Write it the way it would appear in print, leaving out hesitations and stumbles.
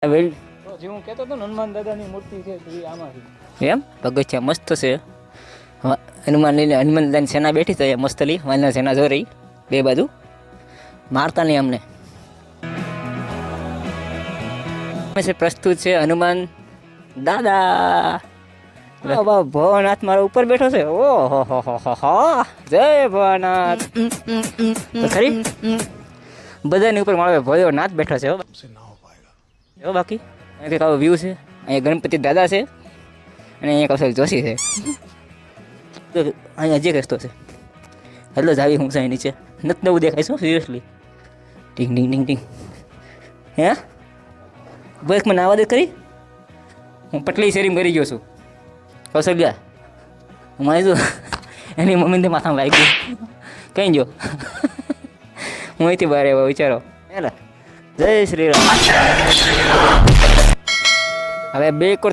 વેલ તો જે હું કહેતો હતો ને હનુમાન દાદાની મૂર્તિ છે તો એ આમાં છે. એમ પગથિયા મસ્ત છે. હનુમાન લઈને હનુમાન દાદાની સેના બેઠી છે મસ્ત લી વાલના સેના જો રહી બે બાજુ મારતા નહીં અમને. છે પ્રસ્તુત છે હનુમાન દાદા. ભવનાથ મારા ઉપર બેઠો છે. ઓહો હો હો હો જય ભવનાથ. તો ખરી બધાની ઉપર મારો ભયો નાથ બેઠો છે. જો બાકી અહીંયા કંઈક આવો વ્યૂ છે. અહીંયા ગણપતિ દાદા છે અને અહીંયા કૌશલ જોશી છે. અહીંયા હજી રસ્તો છે. હેલો જાવી હું છે નીચે નથી નવું દેખાય છે સિરિયસલી. ટીંગ ટીંગ ટીંગ ટીંગ હે બસ મને આવા દે કરી. હું પટલી શેરીમાં કરી ગયો છું કૌશલ્યા. હું મારી છું એની મમ્મીને માથામાં લાગી ગયું કઈ ગયો. હું અહીંથી બહાર આવ્યો વિચારો. હેલા જય શ્રી રામ. હવે બે કોર